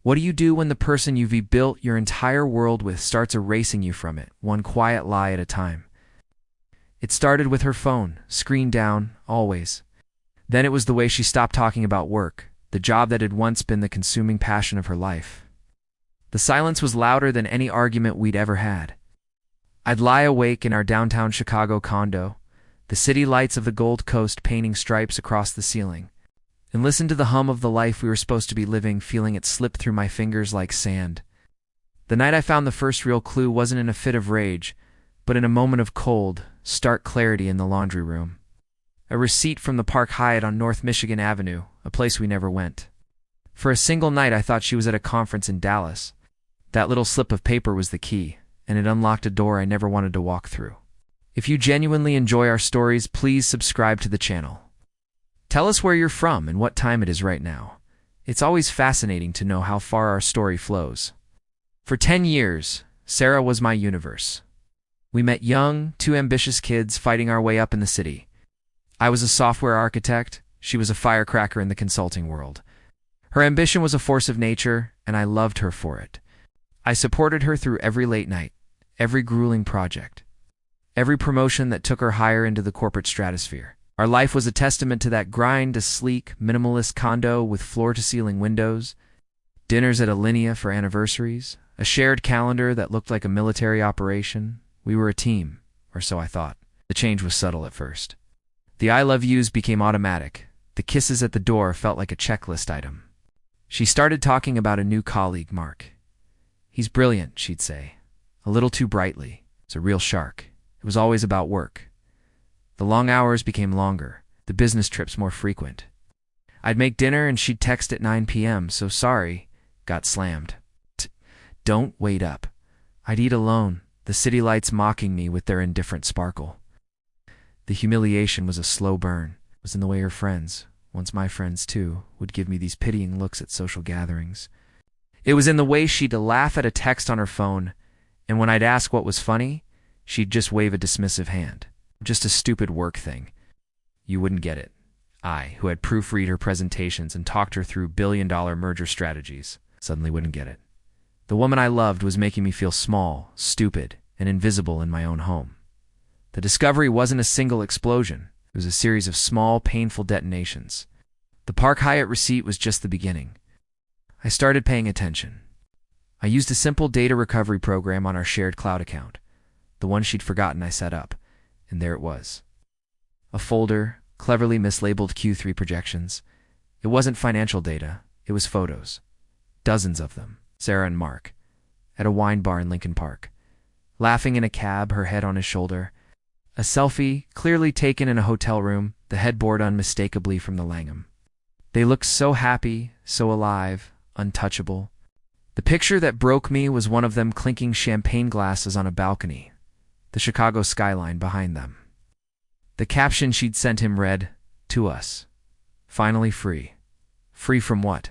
What do you do when the person you've built your entire world with starts erasing you from it, one quiet lie at a time? It started with her phone, screen down, always. Then it was the way she stopped talking about work, the job that had once been the consuming passion of her life. The silence was louder than any argument we'd ever had. I'd lie awake in our downtown Chicago condo, the city lights of the Gold Coast painting stripes across the ceiling, and listen to the hum of the life we were supposed to be living, feeling it slip through my fingers like sand. The night I found the first real clue wasn't in a fit of rage, but in a moment of cold, stark clarity in the laundry room. A receipt from the Park Hyatt on North Michigan Avenue, a place we never went. For a single night I thought she was at a conference in Dallas. That little slip of paper was the key, and it unlocked a door I never wanted to walk through. If you genuinely enjoy our stories, please subscribe to the channel. Tell us where you're from and what time it is right now. It's always fascinating to know how far our story flows. For 10 years, Sarah was my universe. We met young, two ambitious kids fighting our way up in the city. I was a software architect, she was a firecracker in the consulting world. Her ambition was a force of nature, and I loved her for it. I supported her through every late night, every grueling project, every promotion that took her higher into the corporate stratosphere. Our life was a testament to that grind, a sleek, minimalist condo with floor-to-ceiling windows, dinners at Alinea for anniversaries, a shared calendar that looked like a military operation. We were a team, or so I thought. The change was subtle at first. The I love yous became automatic. The kisses at the door felt like a checklist item. She started talking about a new colleague, Mark. He's brilliant, she'd say. A little too brightly. He's a real shark. It was always about work. The long hours became longer, the business trips more frequent. I'd make dinner and she'd text at 9 p.m., so sorry, got slammed. Don't wait up. I'd eat alone, the city lights mocking me with their indifferent sparkle. The humiliation was a slow burn. It was in the way her friends, once my friends too, would give me these pitying looks at social gatherings. It was in the way she'd laugh at a text on her phone, and when I'd ask what was funny, she'd just wave a dismissive hand. Just a stupid work thing. You wouldn't get it. I, who had proofread her presentations and talked her through billion-dollar merger strategies, suddenly wouldn't get it. The woman I loved was making me feel small, stupid, and invisible in my own home. The discovery wasn't a single explosion. It was a series of small, painful detonations. The Park Hyatt receipt was just the beginning. I started paying attention. I used a simple data recovery program on our shared cloud account, the one she'd forgotten I set up. And there it was. A folder, cleverly mislabeled Q3 projections. It wasn't financial data, it was photos. Dozens of them, Sarah and Mark, at a wine bar in Lincoln Park. Laughing in a cab, her head on his shoulder. A selfie, clearly taken in a hotel room, the headboard unmistakably from the Langham. They looked so happy, so alive, untouchable. The picture that broke me was one of them clinking champagne glasses on a balcony, the Chicago skyline behind them. The caption she'd sent him read, "To us. Finally free." Free from what?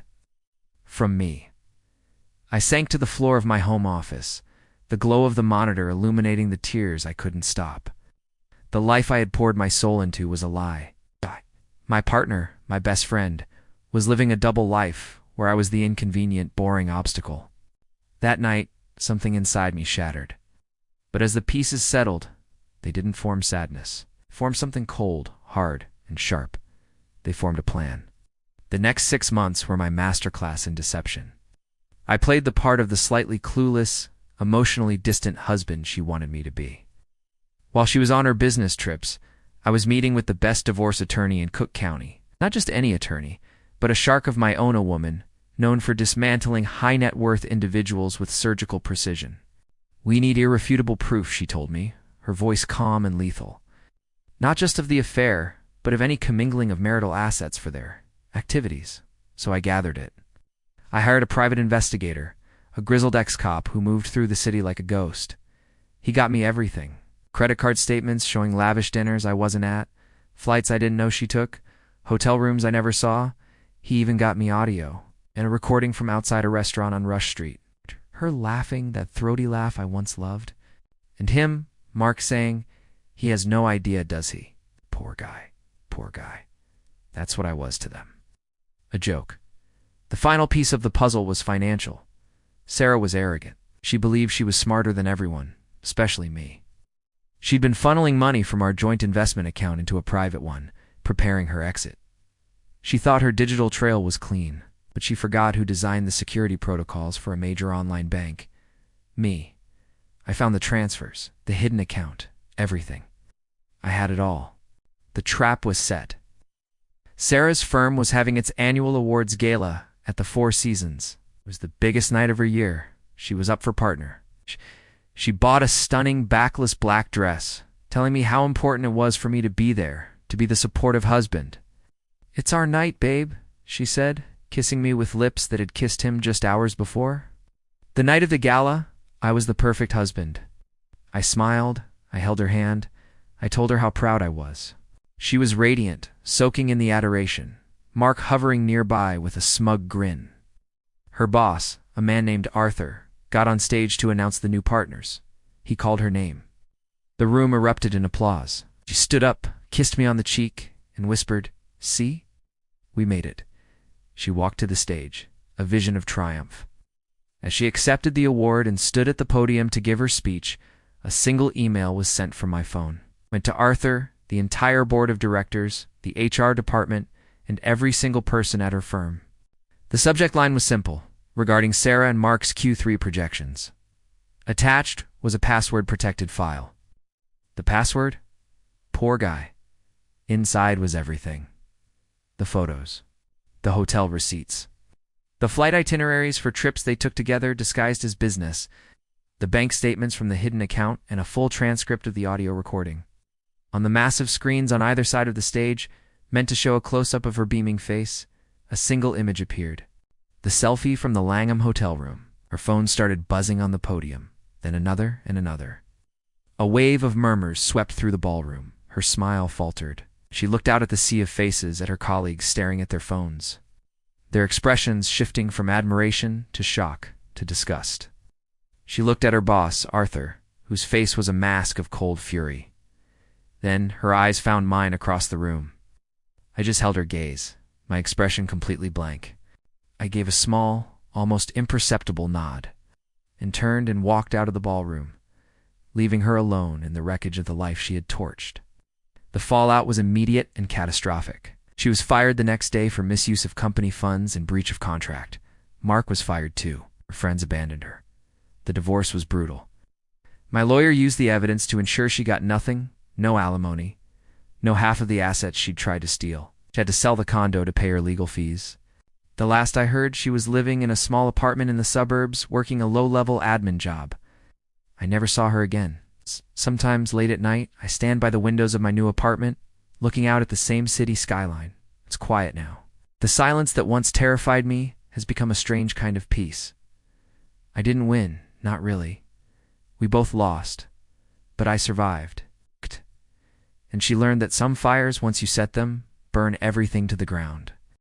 From me. I sank to the floor of my home office, the glow of the monitor illuminating the tears I couldn't stop. The life I had poured my soul into was a lie. My partner, my best friend, was living a double life where I was the inconvenient, boring obstacle. That night, something inside me shattered. But as the pieces settled, they didn't form sadness. They formed something cold, hard, and sharp. They formed a plan. The next 6 months were my masterclass in deception. I played the part of the slightly clueless, emotionally distant husband she wanted me to be. While she was on her business trips, I was meeting with the best divorce attorney in Cook County. Not just any attorney, but a shark of my own, a woman, known for dismantling high-net-worth individuals with surgical precision. "We need irrefutable proof," she told me, her voice calm and lethal. "Not just of the affair, but of any commingling of marital assets for their activities." So I gathered it. I hired a private investigator, a grizzled ex-cop who moved through the city like a ghost. He got me everything. Credit card statements showing lavish dinners I wasn't at, flights I didn't know she took, hotel rooms I never saw. He even got me audio, and a recording from outside a restaurant on Rush Street. Her laughing, that throaty laugh I once loved. And him, Mark, saying, "He has no idea, does he? Poor guy, poor guy." That's what I was to them. A joke. The final piece of the puzzle was financial. Sarah was arrogant. She believed she was smarter than everyone, especially me. She'd been funneling money from our joint investment account into a private one, preparing her exit. She thought her digital trail was clean, but she forgot who designed the security protocols for a major online bank. Me. I found the transfers, the hidden account, everything. I had it all. The trap was set. Sarah's firm was having its annual awards gala at the Four Seasons. It was the biggest night of her year. She was up for partner. She bought a stunning backless black dress, telling me how important it was for me to be there, to be the supportive husband. "It's our night, babe," she said, kissing me with lips that had kissed him just hours before. The night of the gala, I was the perfect husband. I smiled, I held her hand, I told her how proud I was. She was radiant, soaking in the adoration, Mark hovering nearby with a smug grin. Her boss, a man named Arthur, got on stage to announce the new partners. He called her name. The room erupted in applause. She stood up, kissed me on the cheek, and whispered, "See? We made it." She walked to the stage, a vision of triumph. As she accepted the award and stood at the podium to give her speech, a single email was sent from my phone. It went to Arthur, the entire board of directors, the HR department, and every single person at her firm. The subject line was simple, regarding Sarah and Mark's Q3 projections. Attached was a password-protected file. The password? Poor guy. Inside was everything. The photos. The hotel receipts. The flight itineraries for trips they took together disguised as business. The bank statements from the hidden account and a full transcript of the audio recording. On the massive screens on either side of the stage, meant to show a close-up of her beaming face, a single image appeared. The selfie from the Langham hotel room. Her phone started buzzing on the podium, then another and another. A wave of murmurs swept through the ballroom. Her smile faltered. She looked out at the sea of faces, at her colleagues staring at their phones, their expressions shifting from admiration to shock to disgust. She looked at her boss, Arthur, whose face was a mask of cold fury. Then her eyes found mine across the room. I just held her gaze, my expression completely blank. I gave a small, almost imperceptible nod, and turned and walked out of the ballroom, leaving her alone in the wreckage of the life she had torched. The fallout was immediate and catastrophic. She was fired the next day for misuse of company funds and breach of contract. Mark was fired too. Her friends abandoned her. The divorce was brutal. My lawyer used the evidence to ensure she got nothing, no alimony, no half of the assets she'd tried to steal. She had to sell the condo to pay her legal fees. The last I heard, she was living in a small apartment in the suburbs, working a low-level admin job. I never saw her again. Sometimes late at night, I stand by the windows of my new apartment, looking out at the same city skyline. It's quiet now. The silence that once terrified me has become a strange kind of peace. I didn't win, not really. We both lost, but I survived. And she learned that some fires, once you set them, burn everything to the ground.